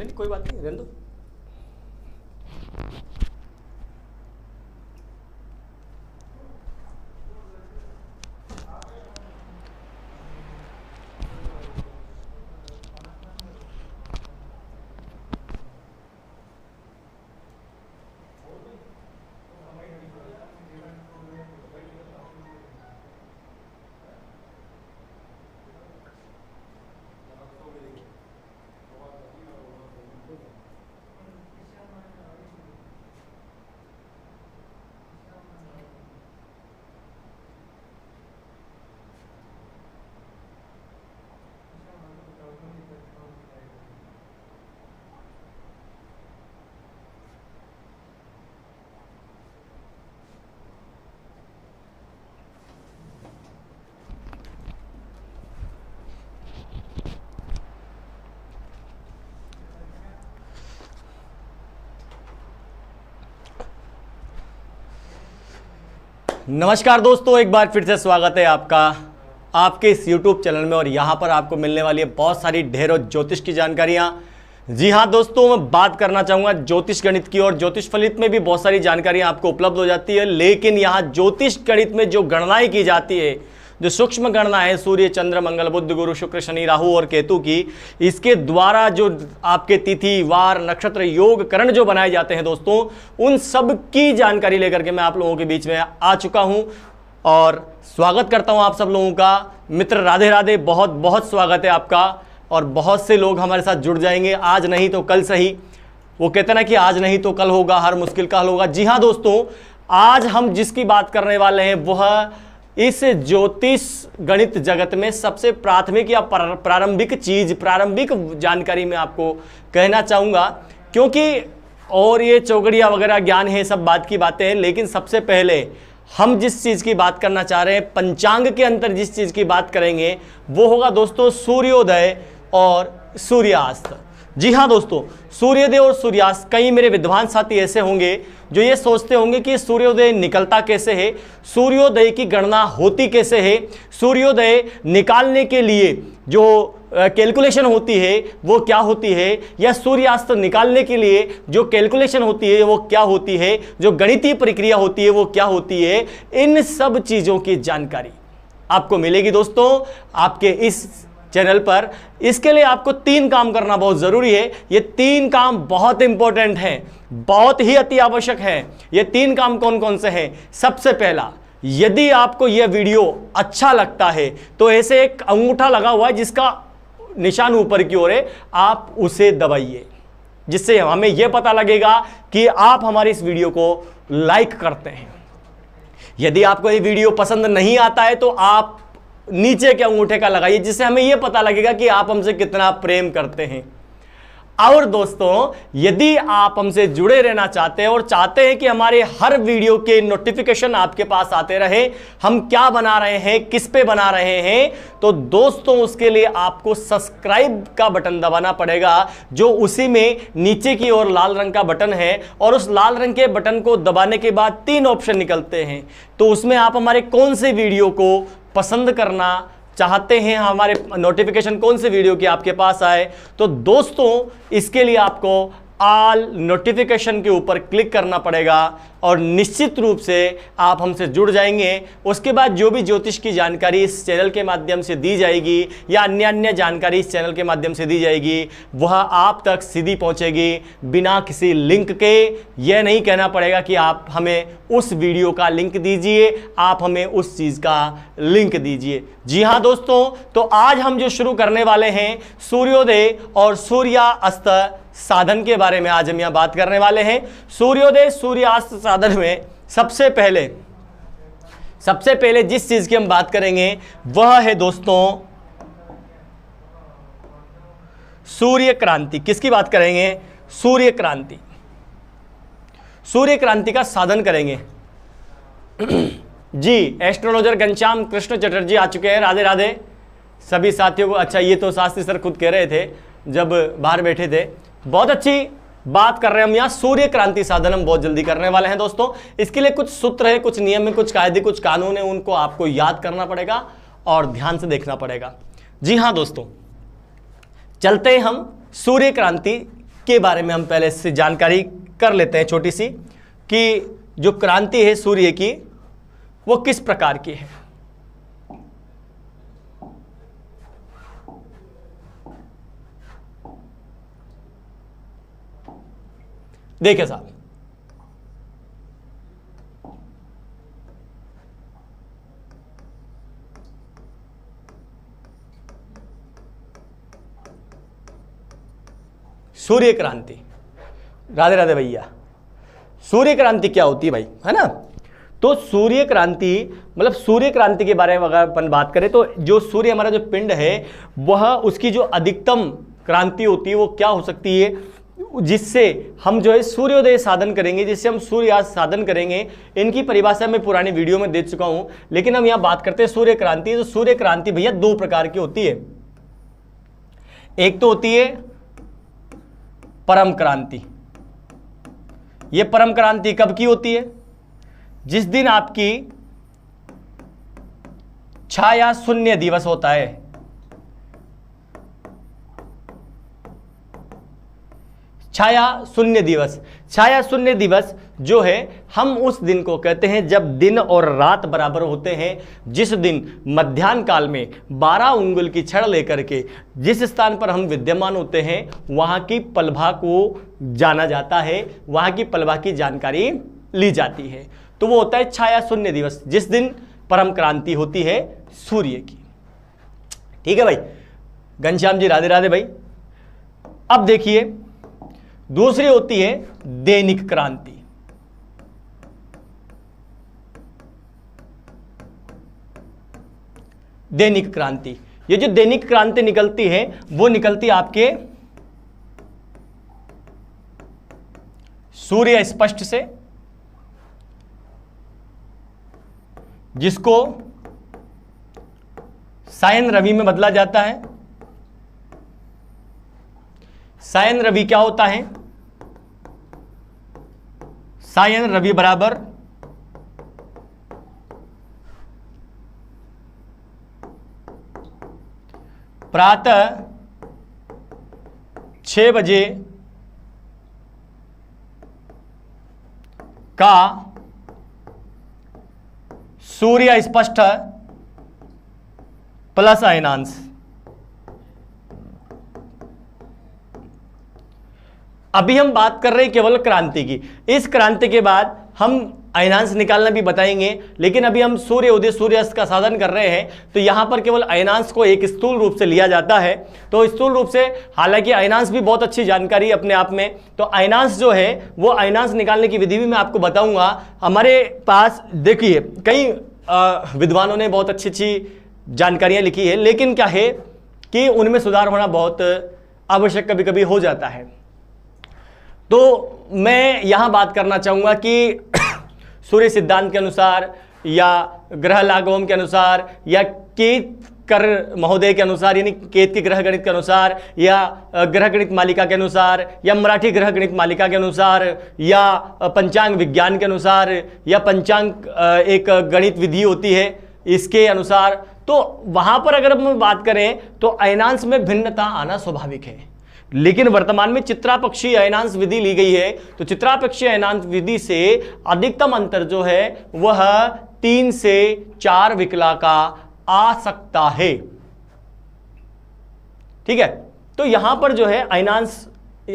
नहीं कोई बात नहीं, रहने दो। नमस्कार दोस्तों, एक बार फिर से स्वागत है आपका आपके इस YouTube चैनल में। और यहाँ पर आपको मिलने वाली है बहुत सारी ढेरों ज्योतिष की जानकारियाँ। जी हाँ दोस्तों, मैं बात करना चाहूँगा ज्योतिष गणित की। और ज्योतिष फलित में भी बहुत सारी जानकारियाँ आपको उपलब्ध हो जाती है, लेकिन यहाँ ज्योतिष गणित में जो गणनाएँ की जाती है, जो सूक्ष्म गणना है सूर्य चंद्र मंगल बुध गुरु शुक्र शनि राहु और केतु की, इसके द्वारा जो आपके तिथि वार नक्षत्र योग करण जो बनाए जाते हैं दोस्तों, उन सब की जानकारी लेकर के मैं आप लोगों के बीच में आ चुका हूं। और स्वागत करता हूं आप सब लोगों का। मित्र राधे राधे, बहुत बहुत स्वागत है आपका। और बहुत से लोग हमारे साथ जुड़ जाएंगे, आज नहीं तो कल सही। वो कहते ना कि आज नहीं तो कल होगा, हर मुश्किल का हल होगा। जी हाँ दोस्तों, आज हम जिसकी बात करने वाले हैं वह इस ज्योतिष गणित जगत में सबसे प्राथमिक या प्रारंभिक चीज, प्रारंभिक जानकारी में आपको कहना चाहूँगा, क्योंकि और ये चौगड़िया वगैरह ज्ञान है, सब बात की बातें हैं। लेकिन सबसे पहले हम जिस चीज़ की बात करना चाह रहे हैं, पंचांग के अंदर जिस चीज़ की बात करेंगे वो होगा दोस्तों सूर्योदय और सूर्यास्त। जी हाँ दोस्तों, सूर्योदय और सूर्यास्त। कई मेरे विद्वान साथी ऐसे होंगे जो ये सोचते होंगे कि सूर्योदय निकलता कैसे है, सूर्योदय की गणना होती कैसे है, सूर्योदय निकालने के लिए जो कैलकुलेशन होती है वो क्या होती है, या सूर्यास्त निकालने के लिए जो कैलकुलेशन होती है वो क्या होती है, जो गणितीय प्रक्रिया होती है वो क्या होती है। इन सब चीज़ों की जानकारी आपको मिलेगी दोस्तों आपके इस चैनल पर। इसके लिए आपको 3 काम करना बहुत ज़रूरी है। ये 3 काम बहुत इंपॉर्टेंट हैं, बहुत ही अति आवश्यक है। ये 3 काम कौन कौन से हैं? सबसे पहला, यदि आपको यह वीडियो अच्छा लगता है तो ऐसे एक अंगूठा लगा हुआ है जिसका निशान ऊपर की ओर है, आप उसे दबाइए, जिससे हमें यह पता लगेगा कि आप हमारी इस वीडियो को लाइक करते हैं। यदि आपको ये वीडियो पसंद नहीं आता है तो आप नीचे के अंगूठे का लगाइए, जिससे हमें यह पता लगेगा कि आप हमसे कितना प्रेम करते हैं। और दोस्तों, यदि आप हमसे जुड़े रहना चाहते हैं और चाहते हैं कि हमारे हर वीडियो के नोटिफिकेशन आपके पास आते रहे, हम क्या बना रहे हैं, किस पे बना रहे हैं, तो दोस्तों उसके लिए आपको सब्सक्राइब का बटन दबाना पड़ेगा, जो उसी में नीचे की ओर लाल रंग का बटन है। और उस लाल रंग के बटन को दबाने के बाद 3 ऑप्शन निकलते हैं, तो उसमें आप हमारे कौन से वीडियो को पसंद करना चाहते हैं, हमारे नोटिफिकेशन कौन से वीडियो की आपके पास आए, तो दोस्तों इसके लिए आपको ऑल नोटिफिकेशन के ऊपर क्लिक करना पड़ेगा और निश्चित रूप से आप हमसे जुड़ जाएंगे। उसके बाद जो भी ज्योतिष की जानकारी इस चैनल के माध्यम से दी जाएगी या अन्य जानकारी इस चैनल के माध्यम से दी जाएगी, वह आप तक सीधी पहुंचेगी, बिना किसी लिंक के। यह नहीं कहना पड़ेगा कि आप हमें उस वीडियो का लिंक दीजिए, आप हमें उस चीज़ का लिंक दीजिए। जी हाँ दोस्तों, तो आज हम जो शुरू करने वाले हैं सूर्योदय और सूर्यास्त साधन के बारे में आज हम यहां बात करने वाले हैं। सूर्योदय सूर्यास्त साधन में सबसे पहले जिस चीज की हम बात करेंगे वह है दोस्तों सूर्य क्रांति। किसकी बात करेंगे? सूर्य क्रांति। सूर्य क्रांति का साधन करेंगे। जी, एस्ट्रोलॉजर घनश्याम कृष्ण चटर्जी आ चुके हैं। राधे राधे सभी साथियों को। अच्छा, ये तो शास्त्री सर खुद कह रहे थे जब बाहर बैठे थे। बहुत अच्छी बात कर रहे हैं हम यहाँ। सूर्य क्रांति साधन हम बहुत जल्दी करने वाले हैं दोस्तों। इसके लिए कुछ सूत्र है, कुछ नियम है, कुछ कायदे, कुछ कानून है, उनको आपको याद करना पड़ेगा और ध्यान से देखना पड़ेगा। जी हाँ दोस्तों, चलते हैं हम सूर्य क्रांति के बारे में हम पहले से जानकारी कर लेते हैं छोटी सी, कि जो क्रांति है सूर्य की वो किस प्रकार की है। देखिए साहब, सूर्य क्रांति, राधे राधे भैया, सूर्य क्रांति क्या होती है भाई, है ना। तो सूर्य क्रांति मतलब सूर्य क्रांति के बारे में अगर अपन बात करें तो जो सूर्य हमारा जो पिंड है वह उसकी जो अधिकतम क्रांति होती है वो क्या हो सकती है, जिससे हम जो है सूर्योदय साधन करेंगे, जिससे हम सूर्यास्त साधन करेंगे। इनकी परिभाषा मैं पुरानी वीडियो में दे चुका हूं, लेकिन हम यहां बात करते हैं सूर्य क्रांति। तो सूर्य क्रांति भैया दो प्रकार की होती है। एक तो होती है परम क्रांति। यह परम क्रांति कब की होती है? जिस दिन आपकी छाया शून्य दिवस होता है। छाया शून्य दिवस, छाया शून्य दिवस जो है हम उस दिन को कहते हैं जब दिन और रात बराबर होते हैं। जिस दिन मध्याह्न काल में 12 उंगल की छड़ लेकर के जिस स्थान पर हम विद्यमान होते हैं वहां की पलभा को जाना जाता है, वहां की पलभा की जानकारी ली जाती है। तो वो होता है छाया शून्य दिवस, जिस दिन परम क्रांति होती है सूर्य की। ठीक है भाई, घनश्याम जी राधे राधे भाई। अब देखिए दूसरी होती है दैनिक क्रांति। दैनिक क्रांति, ये जो दैनिक क्रांति निकलती है वो निकलती है आपके सूर्य स्पष्ट से, जिसको सायन रवि में बदला जाता है। सायन रवि क्या होता है? सायन रवि बराबर प्रातः 6 बजे का सूर्य स्पष्ट प्लस अयनांश। अभी हम बात कर रहे हैं केवल क्रांति की। इस क्रांति के बाद हम अयनांश निकालना भी बताएंगे, लेकिन अभी हम सूर्य उदय सूर्यास्त का साधन कर रहे हैं। तो यहां पर केवल अयनांश को एक स्थूल रूप से लिया जाता है। तो स्थूल रूप से, हालांकि अयनांश भी बहुत अच्छी जानकारी अपने आप में। तो अयनांश जो है वो अयनांश निकालने की विधि भी मैं आपको बताऊंगा। हमारे पास देखिए कई विद्वानों ने बहुत अच्छी अच्छी जानकारियां लिखी है, लेकिन क्या है कि उनमें सुधार होना बहुत आवश्यक कभी कभी हो जाता है। तो मैं यहां बात करना चाहूंगा कि सूर्य सिद्धांत के अनुसार या ग्रह लाघवम के अनुसार या केत कर महोदय के अनुसार, यानी केत के ग्रह गणित के अनुसार या ग्रह गणित मालिका के अनुसार या मराठी ग्रह गणित मालिका के अनुसार या पंचांग विज्ञान के अनुसार या पंचांग एक गणित विधि होती है इसके अनुसार, तो वहां पर अगर हम बात करें तो अयनांश में भिन्नता आना स्वाभाविक है। लेकिन वर्तमान में चित्रापक्षीय अयनांश विधि ली गई है। तो चित्रापक्षीय अयनांश विधि से अधिकतम अंतर जो है वह 3 से 4 विकला का आ सकता है। ठीक है, तो यहां पर जो है अयनांश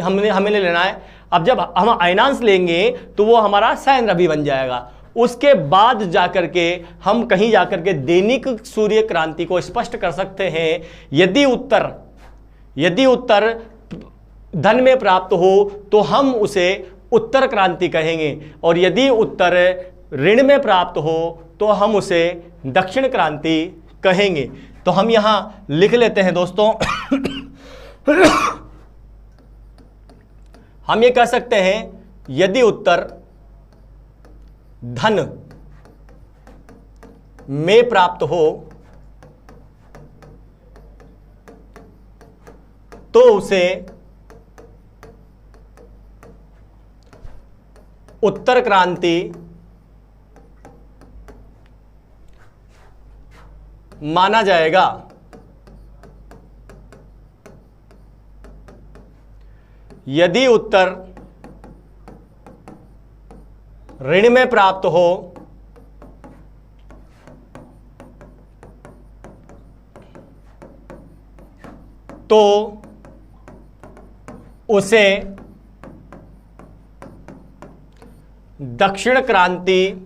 हमें लेना है। अब जब हम अयनांश लेंगे तो वो हमारा सायन रवि बन जाएगा। उसके बाद जाकर के हम कहीं जाकर के दैनिक सूर्य क्रांति को स्पष्ट कर सकते हैं। यदि उत्तर धन में प्राप्त हो तो हम उसे उत्तर क्रांति कहेंगे, और यदि उत्तर ऋण में प्राप्त हो तो हम उसे दक्षिण क्रांति कहेंगे। तो हम यहां लिख लेते हैं दोस्तों हम ये कह सकते हैं यदि उत्तर धन में प्राप्त हो तो उसे उत्तर क्रांति माना जाएगा। यदि उत्तर ऋण में प्राप्त हो तो उसे दक्षिण क्रांति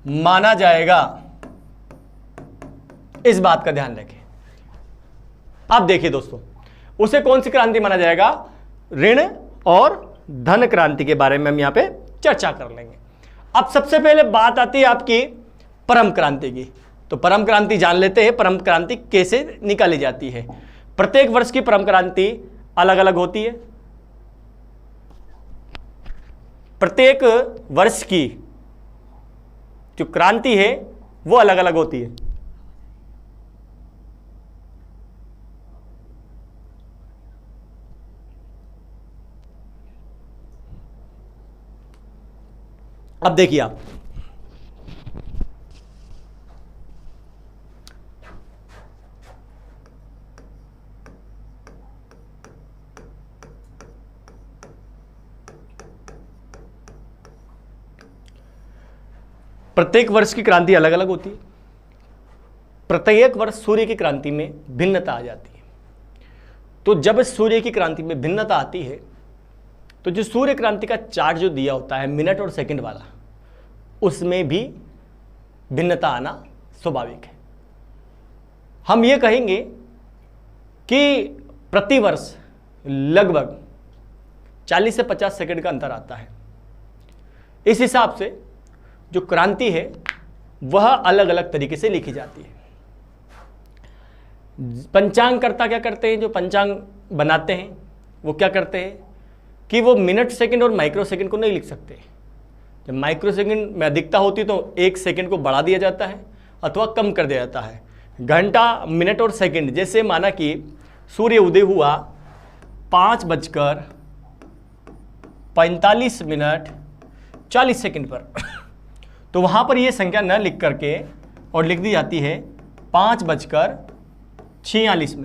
माना जाएगा। इस बात का ध्यान रखें। अब देखिए दोस्तों, उसे कौन सी क्रांति माना जाएगा? ऋण और धन क्रांति के बारे में हम यहां पे चर्चा कर लेंगे। अब सबसे पहले बात आती है आपकी परम क्रांति की। तो परम क्रांति जान लेते हैं, परम क्रांति कैसे निकाली जाती है। प्रत्येक वर्ष की परम क्रांति अलग अलग होती है। प्रत्येक वर्ष की जो क्रांति है वो अलग अलग होती है। अब देखिए आप, प्रत्येक वर्ष की क्रांति अलग अलग होती है। प्रत्येक वर्ष सूर्य की क्रांति में भिन्नता आ जाती है। तो जब सूर्य की क्रांति में भिन्नता आती है तो जो सूर्य क्रांति का चार्ट जो दिया होता है मिनट और सेकंड वाला, उसमें भी भिन्नता आना स्वाभाविक है। हम ये कहेंगे कि प्रतिवर्ष लगभग 40 से 50 सेकंड का अंतर आता है। इस हिसाब से जो क्रांति है वह अलग अलग तरीके से लिखी जाती है। पंचांगकर्ता क्या करते हैं? जो पंचांग बनाते हैं वो क्या करते हैं कि वो मिनट सेकंड और माइक्रो सेकंड को नहीं लिख सकते। जब माइक्रो सेकंड में अधिकता होती तो 1 सेकंड को बढ़ा दिया जाता है अथवा कम कर दिया जाता है। घंटा, मिनट और सेकंड, जैसे माना कि सूर्य उदय हुआ 5:45 पर, तो वहां पर यह संख्या न लिख करके और लिख दी जाती है 5:46।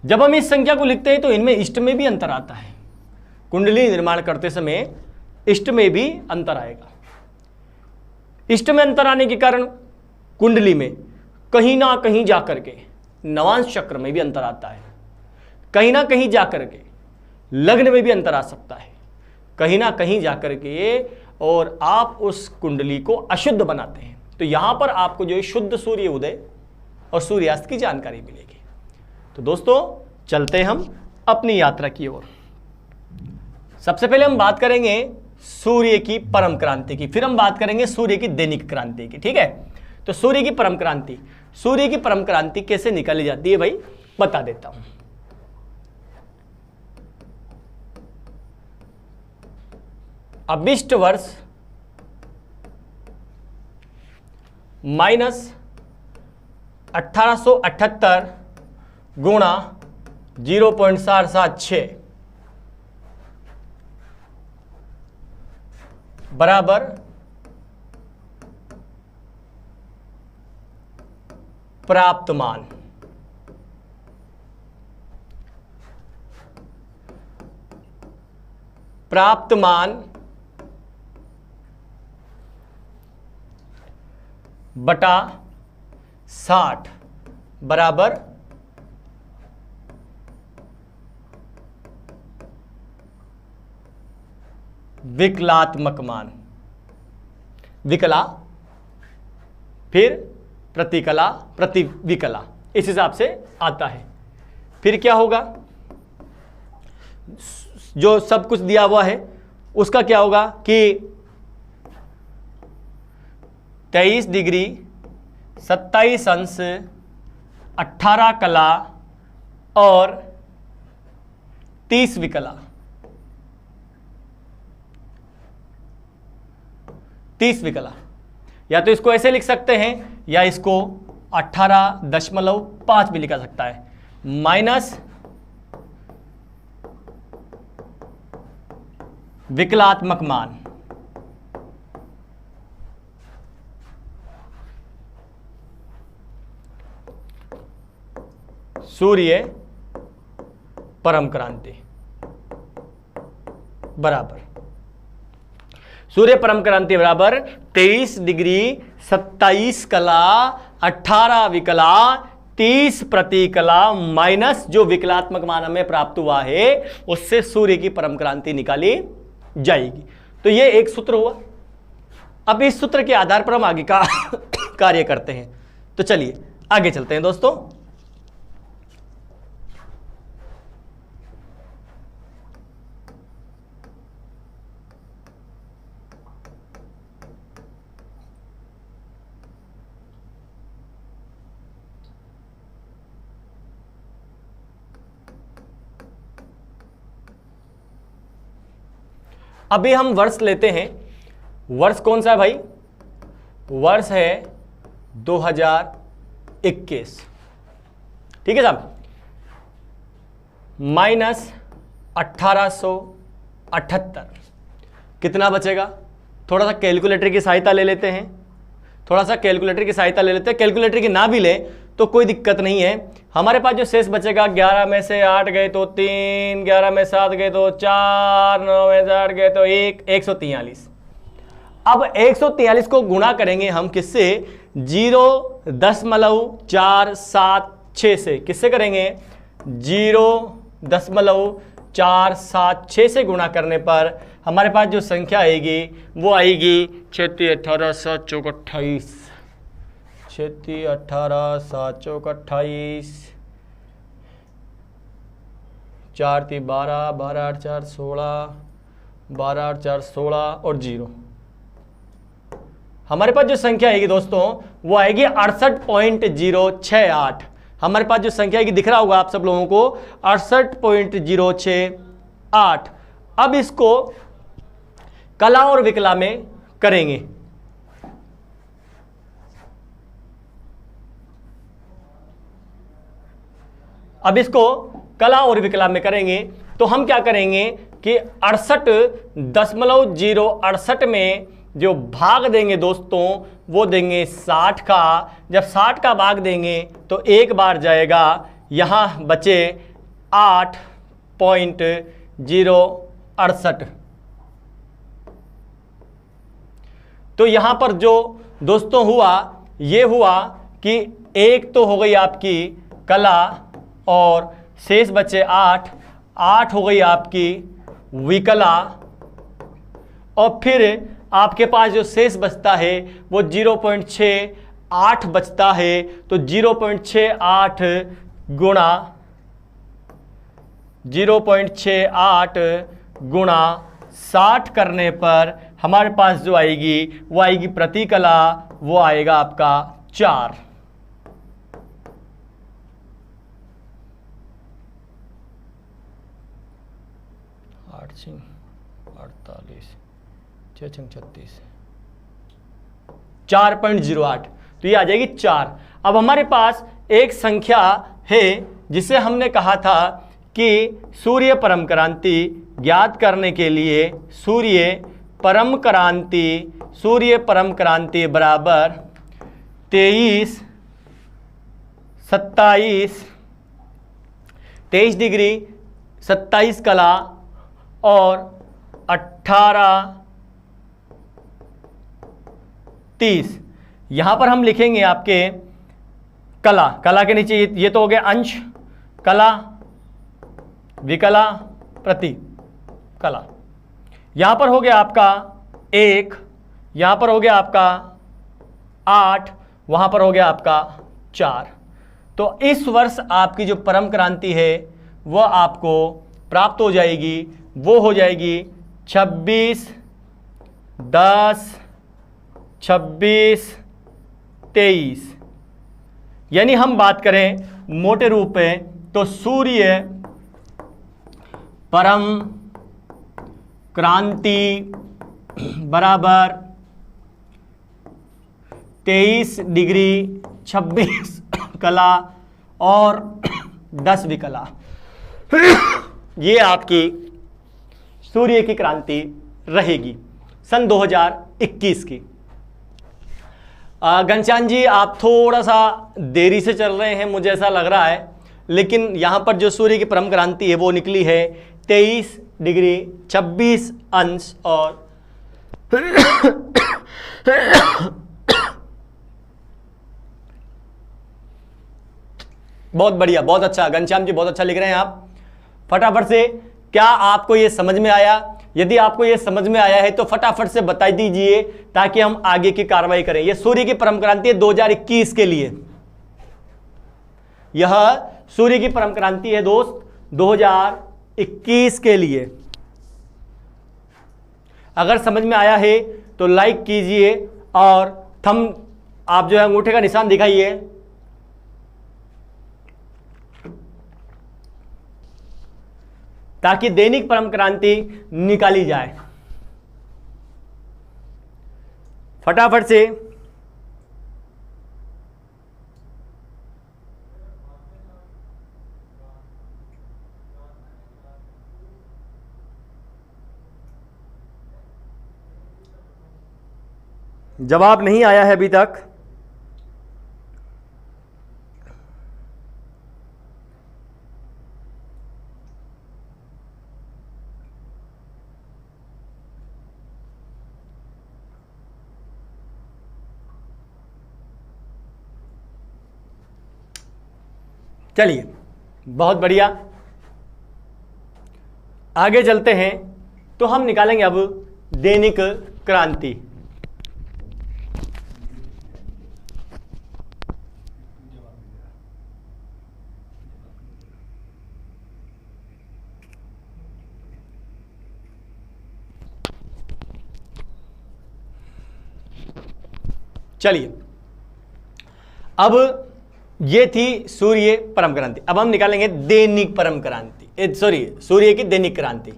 जब हम इस संख्या को लिखते हैं तो इनमें इष्ट में भी अंतर आता है। कुंडली निर्माण करते समय इष्ट में भी अंतर आएगा। इष्ट में अंतर आने के कारण कुंडली में कहीं ना कहीं जाकर के नवांश चक्र में भी अंतर आता है। कहीं ना कहीं जाकर के लग्न में भी अंतर आ सकता है। कहीं ना कहीं जाकर के और आप उस कुंडली को अशुद्ध बनाते हैं। तो यहां पर आपको जो है शुद्ध सूर्य उदय और सूर्यास्त की जानकारी मिलेगी। तो दोस्तों चलते हम अपनी यात्रा की ओर। सबसे पहले हम बात करेंगे सूर्य की परम क्रांति की, फिर हम बात करेंगे सूर्य की दैनिक क्रांति की। ठीक है, तो सूर्य की परम क्रांति, सूर्य की परम क्रांति कैसे निकाली जाती है भाई, बता देता हूं। अभिष्ट वर्ष माइनस 1878 गुणा 0.476 बराबर प्राप्त मान। प्राप्त मान बटा 60 बराबर विकलात्मक मान। विकला फिर प्रतिकला प्रतिविकला, इस हिसाब से आता है। फिर क्या होगा, जो सब कुछ दिया हुआ है उसका क्या होगा कि 23 डिग्री 27 अंश 18 कला और 30 विकला। 30 विकला, या तो इसको ऐसे लिख सकते हैं या इसको 18.5 भी लिखा सकता है, माइनस विकलात्मक मान सूर्य परम क्रांति बराबर, सूर्य परम क्रांति बराबर 23 डिग्री 27 कला 18 विकला 30 प्रतिकला माइनस जो विकलात्मक मान हमें प्राप्त हुआ है उससे सूर्य की परम क्रांति निकाली जाएगी। तो ये एक सूत्र हुआ। अब इस सूत्र के आधार पर हम आगे का कार्य करते हैं। तो चलिए आगे चलते हैं दोस्तों। अभी हम वर्ष लेते हैं। वर्ष कौन सा है भाई? वर्ष है 2021, ठीक है साहब, माइनस 1878 कितना बचेगा? थोड़ा सा कैलकुलेटर की सहायता ले लेते हैं, कैलकुलेटर की ना भी ले तो कोई दिक्कत नहीं है। हमारे पास जो शेष बचेगा 11 में से 8 गए तो 3, 11 में 7 गए तो 4, 9 में से 8 गए तो 1, 143। अब 143 को गुणा करेंगे हम किससे? 0.476 से। किससे करेंगे? 0.476 से गुणा करने पर हमारे पास जो संख्या आएगी वो आएगी 36 18 7 चौक 28, 36 18 7 चौक 28, 4 3 12, 12 8 4 16, 12 8 4 16 और 0। हमारे पास जो संख्या आएगी दोस्तों वो आएगी 68.068। हमारे पास जो संख्या आएगी दिख रहा होगा आप सब लोगों को 68.068। अब इसको कला और विकला में करेंगे। अब इसको कला और विकला में करेंगे तो हम क्या करेंगे कि 68.068 में जो भाग देंगे दोस्तों वो देंगे 60 का। जब 60 का भाग देंगे तो एक बार जाएगा, यहां बचे 8.068। तो यहां पर जो दोस्तों हुआ ये हुआ कि एक तो हो गई आपकी कला और शेष बचे 8 हो गई आपकी विकला, और फिर आपके पास जो शेष बचता है वो 0.68 बचता है। तो 0.68 गुणा 60 करने पर हमारे पास जो आएगी वो आएगी प्रति कला, वो आएगा आपका 4। आठ 48 6 36 4.08, तो ये आ जाएगी 4। अब हमारे पास एक संख्या है जिसे हमने कहा था कि सूर्य परम क्रांति ज्ञात करने के लिए सूर्य परम क्रांति बराबर 23 डिग्री 27 कला और 18 30। यहां पर हम लिखेंगे आपके कला के नीचे ये तो हो गया अंश, कला विकला प्रति कला। यहां पर हो गया आपका 1, यहां पर हो गया आपका 8, वहां पर हो गया आपका 4। तो इस वर्ष आपकी जो परम क्रांति है वह आपको प्राप्त हो जाएगी, वो हो जाएगी 26 10 26 23। यानी हम बात करें मोटे रूप में तो सूर्य परम क्रांति बराबर 23 डिग्री 26 कला और 10 विकला। ये आपकी सूर्य की क्रांति रहेगी सन 2021 की। घनश्याम जी आप थोड़ा सा देरी से चल रहे हैं, मुझे ऐसा लग रहा है, लेकिन यहां पर जो सूर्य की परम क्रांति है वो निकली है 23 डिग्री 26 अंश और बहुत बढ़िया, बहुत अच्छा घनश्याम जी, बहुत अच्छा लिख रहे हैं आप। फटाफट से क्या आपको ये समझ में आया? यदि आपको ये समझ में आया है तो फटाफट से बता दीजिए ताकि हम आगे की कार्रवाई करें। ये सूर्य की परम क्रांति है 2021 के लिए, यह सूर्य की परम क्रांति है दोस्त 2021 के लिए। अगर समझ में आया है तो लाइक कीजिए और थंब आप जो है अंगूठे का निशान दिखाइए। ताकि दैनिक परम क्रांति निकाली जाए फटाफट से। जवाब नहीं आया है अभी तक। चलिए बहुत बढ़िया, आगे चलते हैं। तो हम निकालेंगे अब दैनिक क्रांति। चलिए, अब ये थी सूर्य परम क्रांति। अब हम निकालेंगे दैनिक परम क्रांति, सॉरी सूर्य की दैनिक क्रांति।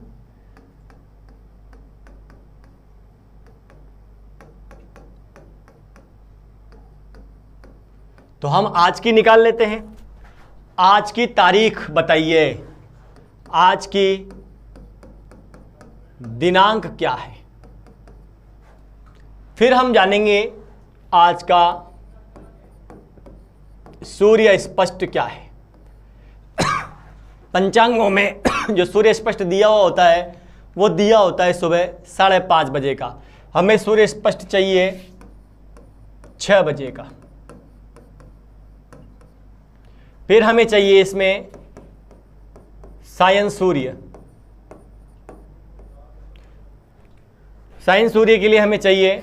तो हम आज की निकाल लेते हैं। आज की तारीख बताइए, आज की दिनांक क्या है। फिर हम जानेंगे आज का सूर्य स्पष्ट क्या है। पंचांगों में जो सूर्य स्पष्ट दिया हुआ होता है वो दिया होता है सुबह 5:30 बजे का। हमें सूर्य स्पष्ट चाहिए 6 बजे का। फिर हमें चाहिए इसमें सायं सूर्य। सायं सूर्य के लिए हमें चाहिए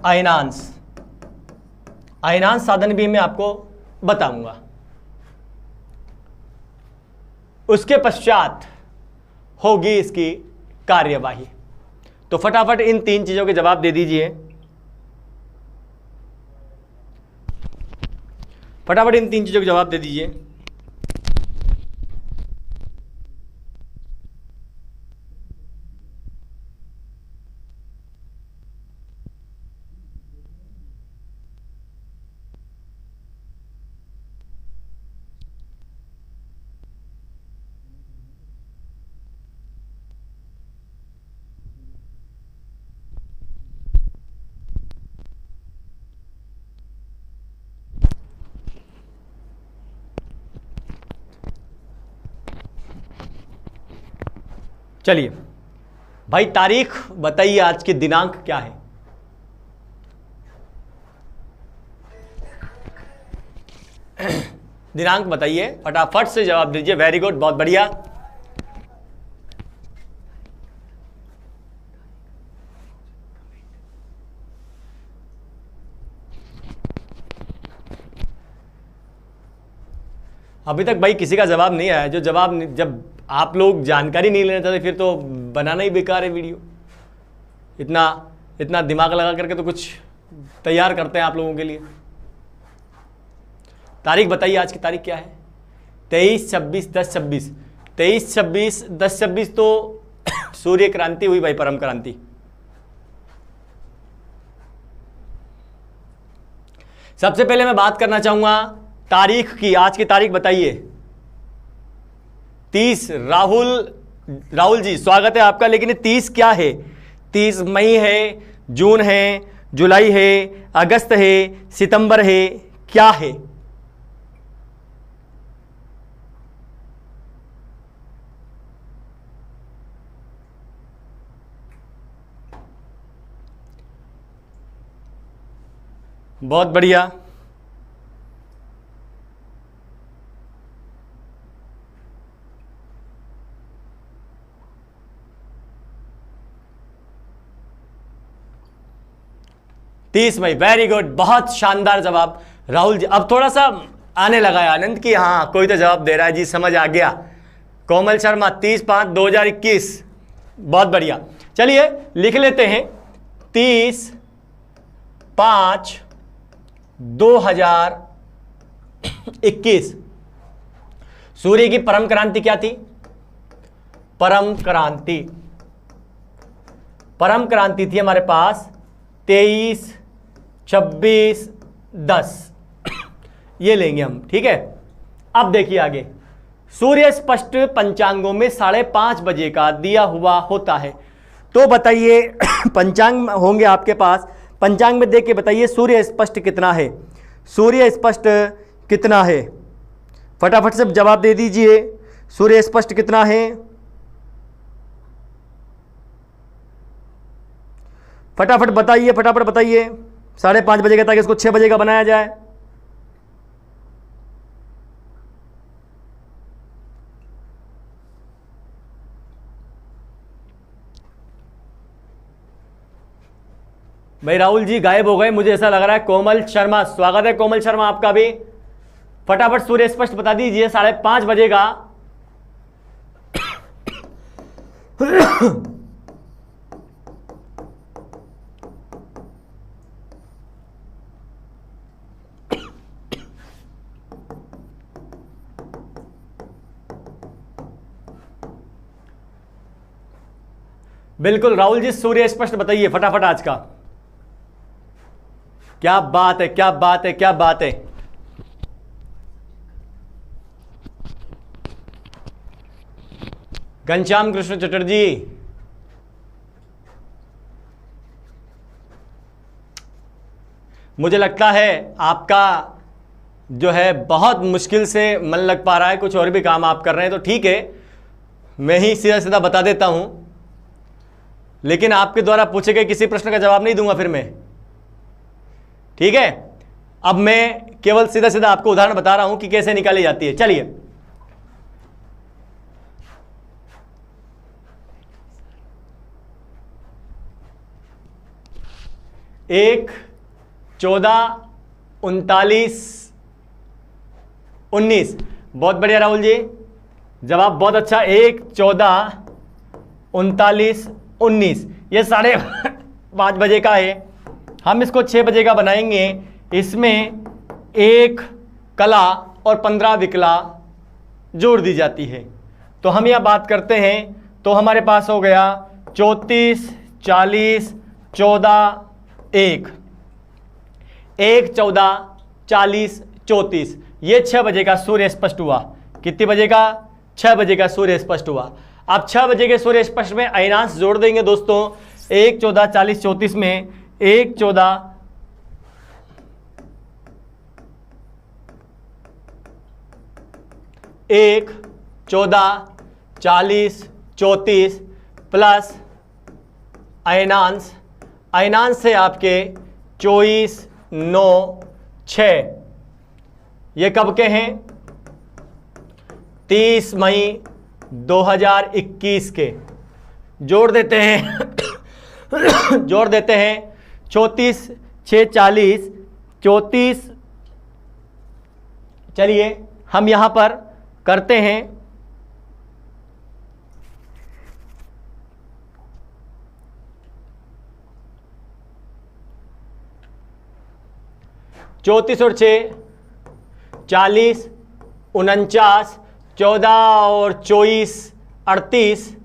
अयनांश। अयनांश साधन भी मैं आपको बताऊंगा। उसके पश्चात होगी इसकी कार्यवाही। तो फटाफट इन 3 चीजों के जवाब दे दीजिए। फटाफट इन 3 चीजों के जवाब दे दीजिए। चलिए भाई, तारीख बताइए, आज की दिनांक क्या है। दिनांक बताइए, फटाफट से जवाब दीजिए। वेरी गुड, बहुत बढ़िया। अभी तक भाई किसी का जवाब नहीं आया। जो जवाब, जब आप लोग जानकारी नहीं लेना चाहते फिर तो बनाना ही बेकार है वीडियो। इतना दिमाग लगा करके तो कुछ तैयार करते हैं आप लोगों के लिए। तारीख बताइए, आज की तारीख क्या है। 23/26/10/26। 23/26/10/26 तो सूर्य क्रांति हुई भाई, परम क्रांति। सबसे पहले मैं बात करना चाहूंगा तारीख की। आज की तारीख बताइए। 30। राहुल जी स्वागत है आपका। लेकिन 30 क्या है? 30 मई है, जून है, जुलाई है, अगस्त है, सितंबर है, क्या है? बहुत बढ़िया। तीस मई, वेरी गुड, बहुत शानदार जवाब राहुल जी। अब थोड़ा सा आने लगा है आनंद की हाँ कोई तो जवाब दे रहा है जी, समझ आ गया। कोमल शर्मा 30/5/2021, बहुत बढ़िया। चलिए लिख लेते हैं 30/5/2021। सूर्य की परम क्रांति क्या थी? परम क्रांति, परम क्रांति थी हमारे पास 23, 26, 10 ये लेंगे हम, ठीक है। अब देखिए आगे, सूर्य स्पष्ट पंचांगों में 5:30 बजे का दिया हुआ होता है। तो बताइए पंचांग होंगे आपके पास, पंचांग में देख के बताइए सूर्य स्पष्ट कितना है, सूर्य स्पष्ट कितना है? फटाफट से जवाब दे दीजिए, सूर्य स्पष्ट कितना है? फटाफट बताइए, फटाफट बताइए। 5:30 बजे का, ताकि इसको 6 बजे का बनाया जाए। भाई राहुल जी गायब हो गए, मुझे ऐसा लग रहा है। कोमल शर्मा, स्वागत है कोमल शर्मा आपका भी। फटाफट सूर्य स्पष्ट बता दीजिए 5:30 बजे का। बिल्कुल राहुल जी, सूर्य स्पष्ट बताइए फटाफट आज का। क्या बात है, क्या बात है, क्या बात है। घनश्याम कृष्ण चटर्जी, मुझे लगता है आपका जो है बहुत मुश्किल से मन लग पा रहा है, कुछ और भी काम आप कर रहे हैं, तो ठीक है मैं ही सीधा सीधा बता देता हूं, लेकिन आपके द्वारा पूछे गए किसी प्रश्न का जवाब नहीं दूंगा फिर मैं, ठीक है। अब मैं केवल सीधा सीधा आपको उदाहरण बता रहा हूं कि कैसे निकाली जाती है। चलिए, एक 14, 39, 19, बहुत बढ़िया राहुल जी, जवाब बहुत अच्छा। 1, 14, 39, 19, ये 5:30 बजे का है। हम इसको 6 बजे का बनाएंगे। इसमें 1 कला और 15 विकला जोड़ दी जाती है। तो हम यह बात करते हैं तो हमारे पास हो गया 34, 40, 14, 1, 14, 40, 34। ये 6 बजे का सूर्य स्पष्ट हुआ। कितने बजे का? 6 बजे का सूर्य स्पष्ट हुआ। अब 6 बजे के सूर्य स्पष्ट में अयनांश जोड़ देंगे दोस्तों। 1, 14, 40, 34 में 1, 14, 1, 14, 40, 34 प्लस अयनांश, अयनांश से आपके 24, 9, 6, ये कब के हैं? 30 मई 2021 के। जोड़ देते हैं जोड़ देते हैं 34, 6, 40, 34। चलिए हम यहां पर करते हैं 34 और 6, 40, 49, 14 और 24, 38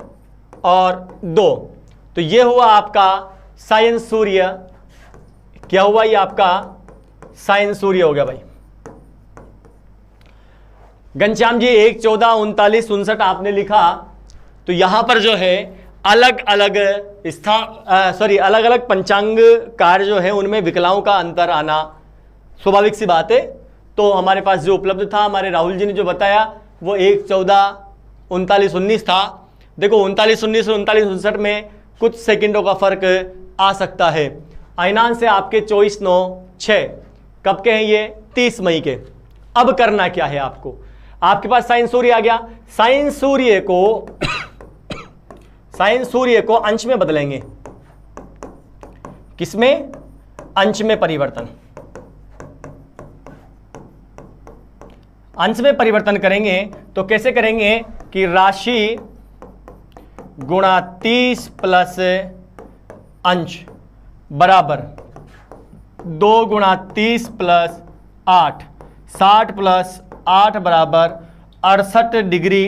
और 2। तो ये हुआ आपका सायन सूर्य। क्या हुआ? ये आपका सायन सूर्य हो गया भाई। घनश्याम जी 1, 14, 39, 59 आपने लिखा। तो यहां पर जो है अलग अलग अलग अलग पंचांग कार्य जो है उनमें विकलाओं का अंतर आना स्वाभाविक सी बात है। तो हमारे पास जो उपलब्ध था, हमारे राहुल जी ने जो बताया वो 1-14-39-19 था। देखो 39-19 और 39-59 में कुछ सेकंडों का फर्क आ सकता है। अयनांश से आपके 24-9-6 कब के हैं ये? 30 मई के। अब करना क्या है आपको? आपके पास साइन सूर्य आ गया। साइन सूर्य को अंश में बदलेंगे। किसमें? अंश में परिवर्तन। अंश में परिवर्तन करेंगे तो कैसे करेंगे कि राशि गुणा 30 प्लस अंश बराबर 2 गुणा 30 प्लस 8, 60 प्लस 8 बराबर 68 डिग्री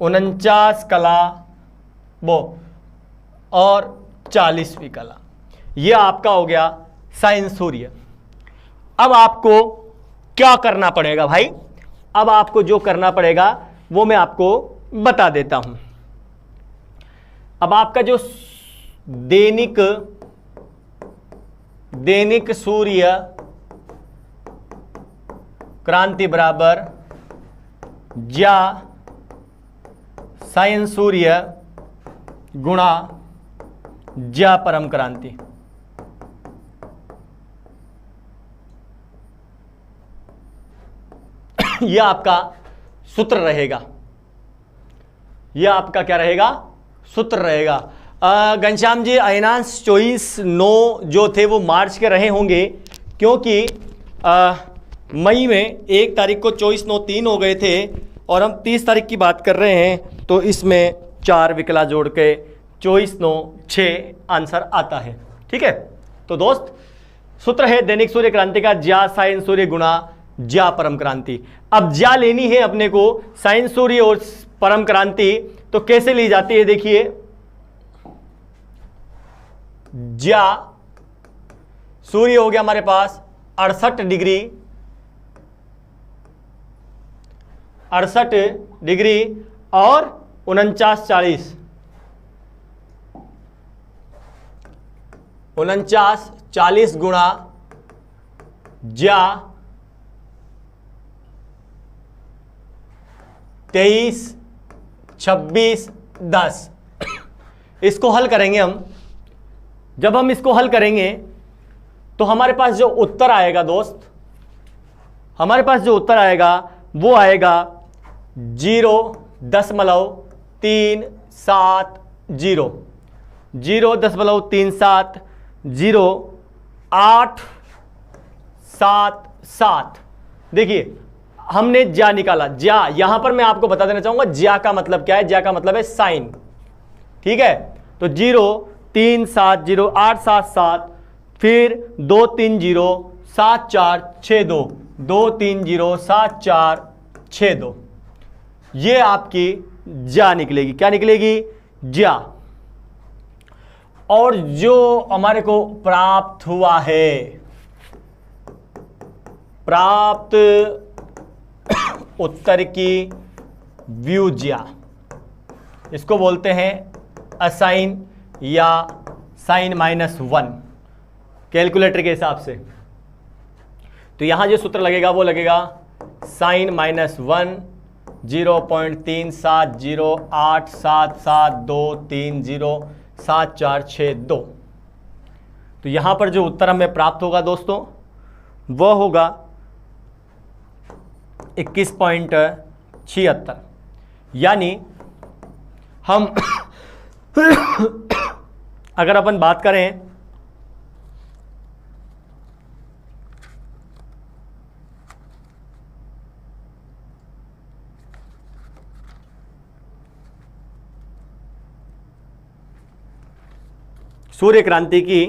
49 कला वो और 40वीं कला। यह आपका हो गया साइन सूर्य। अब आपको क्या करना पड़ेगा भाई? अब आपको जो करना पड़ेगा वो मैं आपको बता देता हूं। अब आपका जो दैनिक सूर्य क्रांति बराबर ज्या साइन सूर्य गुणा ज्या परम क्रांति। यह आपका सूत्र रहेगा। यह आपका क्या रहेगा? सूत्र रहेगा। घनश्याम जी, अयनांश 24-9 जो थे वो मार्च के रहे होंगे, क्योंकि मई में 1 तारीख को 24-9-3 हो गए थे और हम 30 तारीख की बात कर रहे हैं, तो इसमें 4 विकला जोड़ के 24-9-6 आंसर आता है। ठीक है, तो दोस्त सूत्र है दैनिक सूर्य क्रांति का ज्या साइन सूर्य गुणा ज्या परम क्रांति। अब ज्या लेनी है अपने को, साइन सूर्य और परम क्रांति, तो कैसे ली जाती है? देखिए, ज्या सूर्य हो गया हमारे पास 68 डिग्री और 49-40 49-40 गुणा ज्या 23-26-10। इसको हल करेंगे हम। जब हम इसको हल करेंगे तो हमारे पास जो उत्तर आएगा दोस्त, हमारे पास जो उत्तर आएगा वो आएगा 0.370 0.370 देखिए हमने ज्या निकाला। ज्या यहां पर मैं आपको बता देना चाहूंगा ज्या का मतलब क्या है। ज्या का मतलब है साइन। ठीक है, तो 0.370 फिर 2307462 2307462 ये आपकी ज्या निकलेगी। क्या निकलेगी? ज्या। और जो हमारे को प्राप्त हुआ है, प्राप्त उत्तर की व्युज्या, इसको बोलते हैं असाइन या sin-1 कैलकुलेटर के हिसाब से। तो यहां जो सूत्र लगेगा वो लगेगा sin-1 0.3708772307462। तो यहां पर जो उत्तर हमें प्राप्त होगा दोस्तों वह होगा 21.76। यानी हम अगर अपन बात करें सूर्य क्रांति की,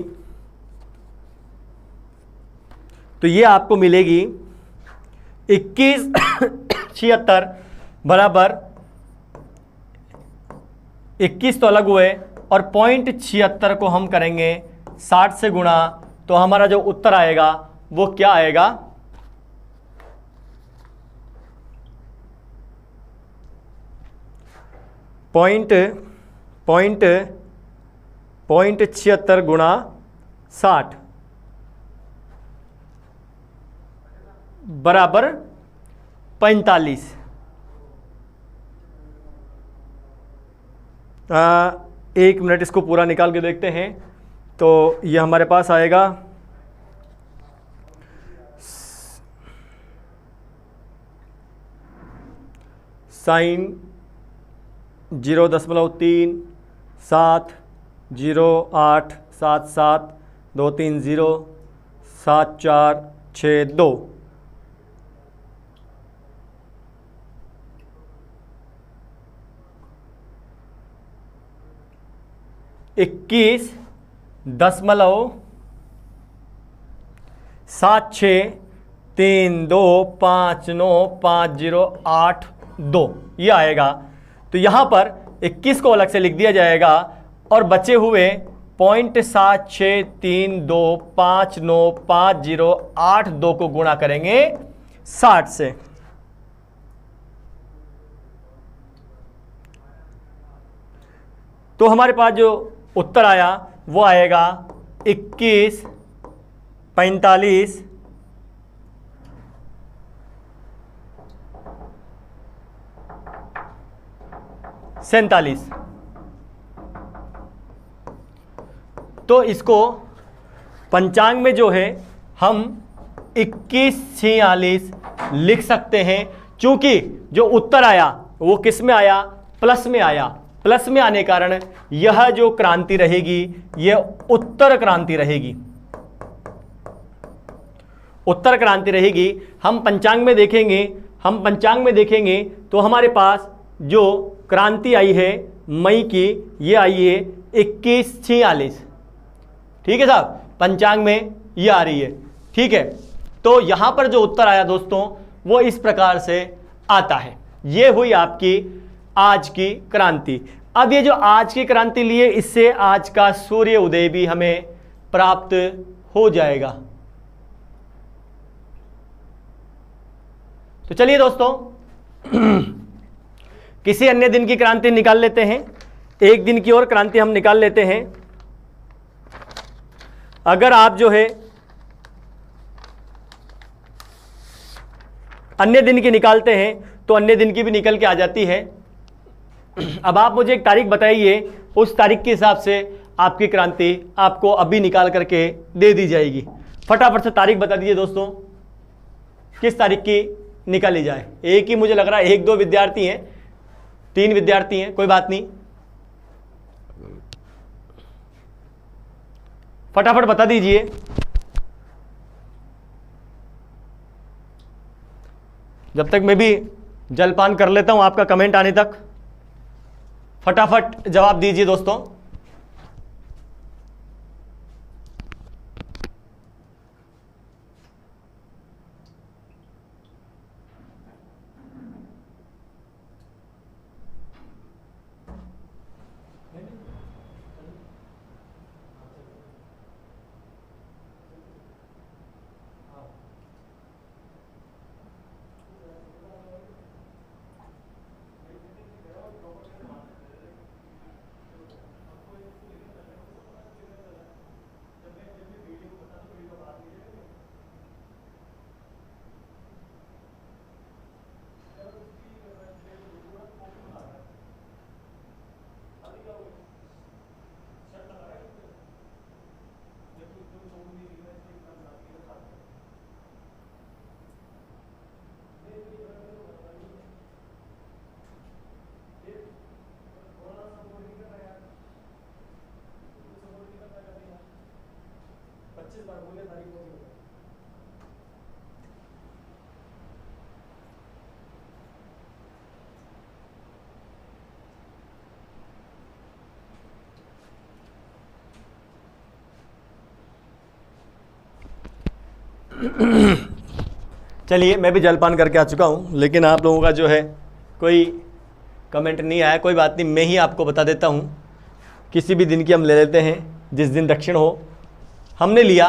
तो ये आपको मिलेगी 21.76 बराबर 21 तो अलग हुए और 0.76 को हम करेंगे 60 से गुणा, तो हमारा जो उत्तर आएगा वो क्या आएगा? 76 गुणा 60 बराबर 45। एक मिनट इसको पूरा निकाल के देखते हैं। तो ये हमारे पास आएगा साइन 0.38772307407462 21.7632595082 ये आएगा। तो यहां पर 21 को अलग से लिख दिया जाएगा और बचे हुए 0.7632595082 को गुणा करेंगे 60 से। तो हमारे पास जो उत्तर आया वो आएगा 21, 45, 47। तो इसको पंचांग में जो है हम 2146 लिख सकते हैं, क्योंकि जो उत्तर आया वो किस में आया, प्लस में आया। प्लस में आने कारण यह जो क्रांति रहेगी यह उत्तर क्रांति रहेगी, उत्तर क्रांति रहेगी। हम पंचांग में देखेंगे तो हमारे पास जो क्रांति आई है मई की, ये आई है 2146। ठीक है साहब, पंचांग में ये आ रही है। ठीक है, तो यहां पर जो उत्तर आया दोस्तों वो इस प्रकार से आता है। ये हुई आपकी आज की क्रांति। अब ये जो आज की क्रांति लिए, इससे आज का सूर्य उदय भी हमें प्राप्त हो जाएगा। तो चलिए दोस्तों किसी अन्य दिन की क्रांति निकाल लेते हैं। एक दिन की और क्रांति हम निकाल लेते हैं। अगर आप जो है अन्य दिन की निकालते हैं तो अन्य दिन की भी निकल के आ जाती है। अब आप मुझे एक तारीख बताइए, उस तारीख के हिसाब से आपकी क्रांति आपको अभी निकाल करके दे दी जाएगी। फटाफट से तारीख बता दीजिए दोस्तों, किस तारीख की निकाली जाए। एक ही मुझे लग रहा है, 1-2 विद्यार्थी हैं, 3 विद्यार्थी हैं, कोई बात नहीं, फटाफट बता दीजिए। जब तक मैं भी जलपान कर लेता हूं आपका कमेंट आने तक, फटाफट जवाब दीजिए दोस्तों। चलिए, मैं भी जलपान करके आ चुका हूँ, लेकिन आप लोगों का जो है कोई कमेंट नहीं आया। कोई बात नहीं, मैं ही आपको बता देता हूँ। किसी भी दिन की हम ले लेते हैं, जिस दिन दक्षिण हो। हमने लिया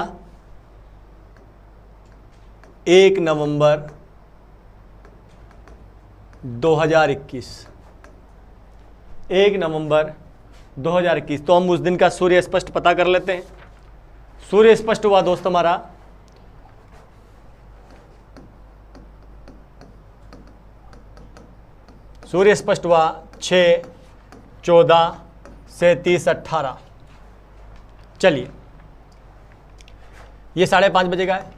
1 नवंबर 2021, 1 नवंबर 2021। तो हम उस दिन का सूर्य स्पष्ट पता कर लेते हैं। सूर्य स्पष्ट हुआ दोस्त हमारा सूर्य स्पष्ट हुआ 6, 14 से 30, 18। चलिए, ये 5:30 बजे का है,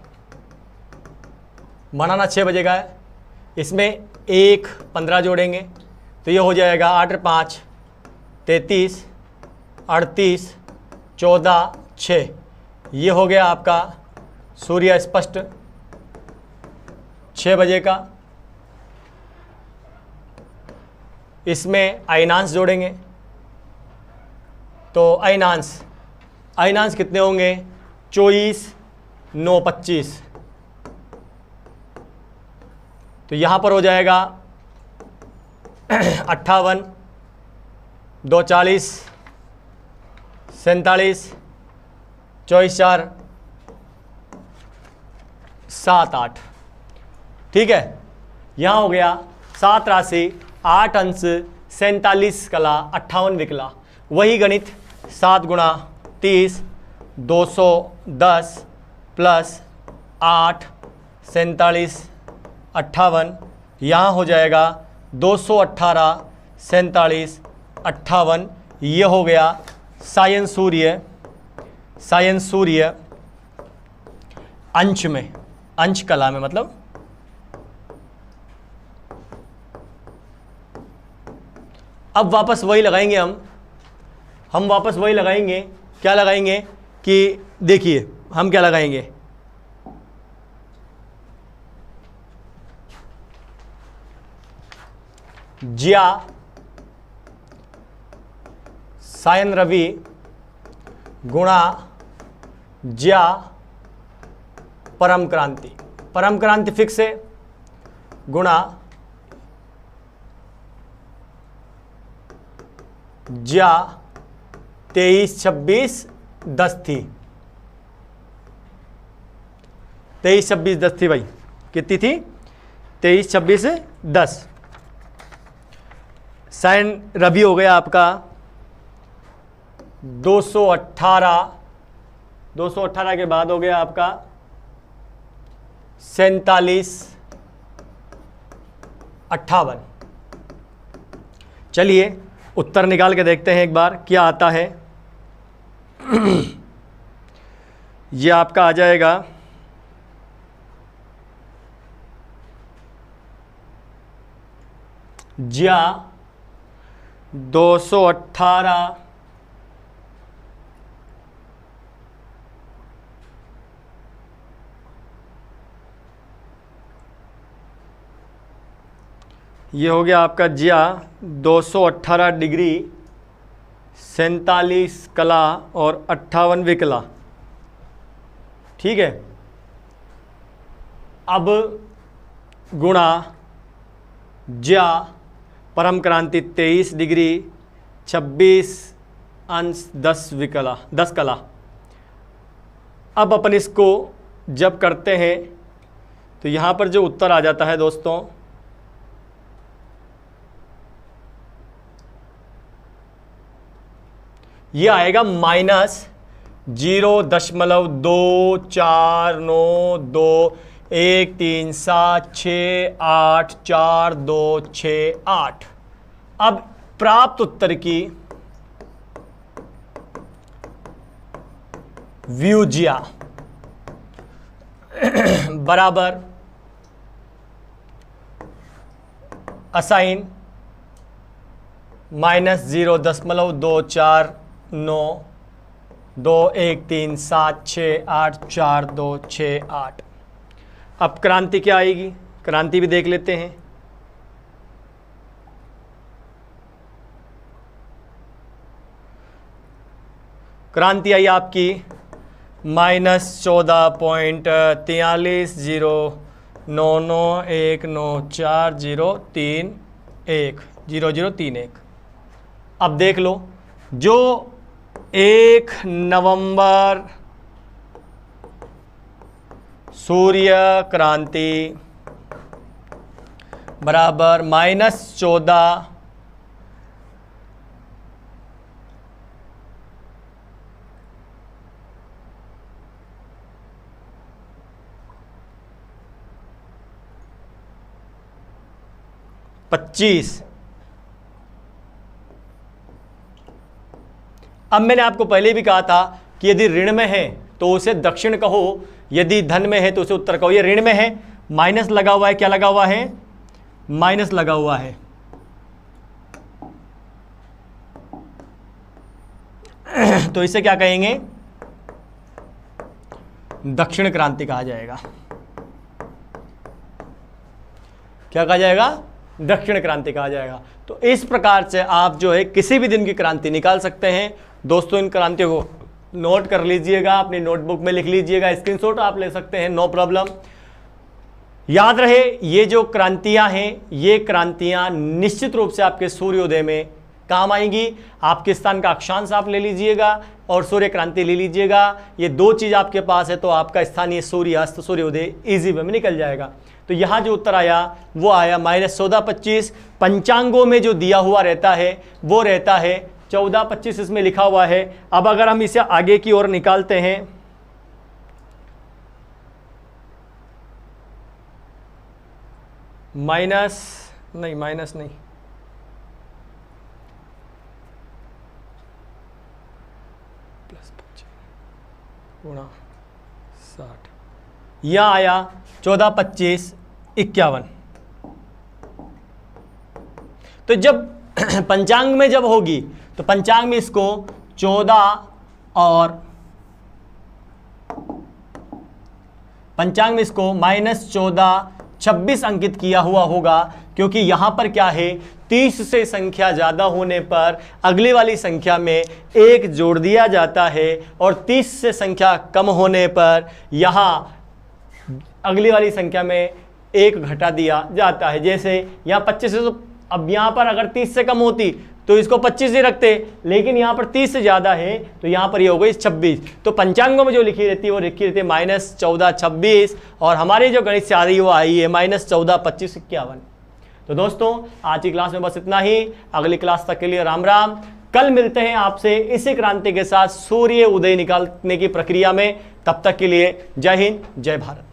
बनाना 6 बजे का है, इसमें 1 15 जोड़ेंगे तो ये हो जाएगा 8 और 5 33, 38, 14, 6। ये हो गया आपका सूर्य स्पष्ट 6 बजे का। इसमें अयनांश जोड़ेंगे तो अयनांश कितने होंगे? 24, 9, 25। तो यहाँ पर हो जाएगा 58, 2, 40, 47, 24, 4, 7, 8। ठीक है, यहाँ हो गया 7 राशि, 8 अंश, 47 कला, 58 विकला। वही गणित 7 गुणा 30, 210 प्लस 8, 47, 58। यहाँ हो जाएगा 218, 47, 58। ये हो गया सायन सूर्य अंश में, अंश कला में, मतलब अब वापस वही लगाएंगे हम वापस वही लगाएंगे। क्या लगाएंगे कि देखिए हम क्या लगाएंगे, ज्या सायन रवि गुणा ज्या परम क्रांति फिक्स है, गुणा ज्या 23, 26, 10 थी। 23, 26, 10 थी भाई। कितनी थी? 23, 26, 10। साइन रवि हो गया आपका 218 के बाद हो गया आपका 47, 58। चलिए उत्तर निकाल के देखते हैं एक बार क्या आता है। ये आपका आ जाएगा ज्या 218 ये हो गया आपका ज्या 218 डिग्री, 47 कला और 58 विकला। ठीक है, अब गुणा ज्या परम क्रांति 23 डिग्री, 26 अंश 10 विकला, 10 कला। अब अपन इसको जब करते हैं तो यहाँ पर जो उत्तर आ जाता है दोस्तों, ये आएगा -0.249213784268। अब प्राप्त उत्तर की व्यूज्या बराबर असाइन -0.249213784268। अब क्रांति क्या आएगी, क्रांति भी देख लेते हैं। क्रांति आई आपकी -14,43,099,194,031,0031। अब देख लो, जो 1 नवंबर सूर्य क्रांति बराबर -14 25। अब मैंने आपको पहले भी कहा था कि यदि ऋण में है तो उसे दक्षिण कहो, यदि धन में है तो उसे उत्तर कहो। ये ऋण में है, माइनस लगा हुआ है, क्या लगा हुआ है, माइनस लगा हुआ है। तो इसे क्या कहेंगे, दक्षिण क्रांति कहा जाएगा। क्या कहा जाएगा, दक्षिण क्रांति कहा जाएगा। तो इस प्रकार से आप जो है किसी भी दिन की क्रांति निकाल सकते हैं। दोस्तों इन क्रांतियों को नोट कर लीजिएगा, अपनी नोटबुक में लिख लीजिएगा, स्क्रीनशॉट आप ले सकते हैं, नो प्रॉब्लम। याद रहे ये जो क्रांतियां हैं, ये क्रांतियां निश्चित रूप से आपके सूर्योदय में काम आएंगी। आपके स्थान का अक्षांश आप ले लीजिएगा और सूर्य क्रांति ले लीजिएगा। ये दो चीज आपके पास है तो आपका स्थानीय सूर्यास्त सूर्योदय इजी वे में निकल जाएगा। तो यहां जो उत्तर आया वो आया -14-25। पंचांगों में जो दिया हुआ रहता है वो रहता है 14-25, इसमें लिखा हुआ है। अब अगर हम इसे आगे की ओर निकालते हैं, माइनस नहीं +25 × 60, यह आया 14-25-51। तो जब पंचांग में जब होगी तो पंचांग में इसको 14 और पंचांग में इसको -14-26 अंकित किया हुआ होगा, क्योंकि यहां पर क्या है, 30 से संख्या ज्यादा होने पर अगली वाली संख्या में 1 जोड़ दिया जाता है और 30 से संख्या कम होने पर यहां अगली वाली संख्या में 1 घटा दिया जाता है। जैसे यहां 25 है, तो अब यहां पर अगर 30 से कम होती तो इसको 25 ही रखते, लेकिन यहां पर 30 से ज्यादा है तो यहां पर ये हो गई 26। तो पंचांगों में जो लिखी रहती है वो लिखी रहती है -14-26, और हमारी जो गणित से आ रही है वो आई है -14-25-51। तो दोस्तों आज की क्लास में बस इतना ही। अगली क्लास तक के लिए राम राम। कल मिलते हैं आपसे इसी क्रांति के साथ सूर्य उदय निकालने की प्रक्रिया में। तब तक के लिए जय हिंद, जय भारत।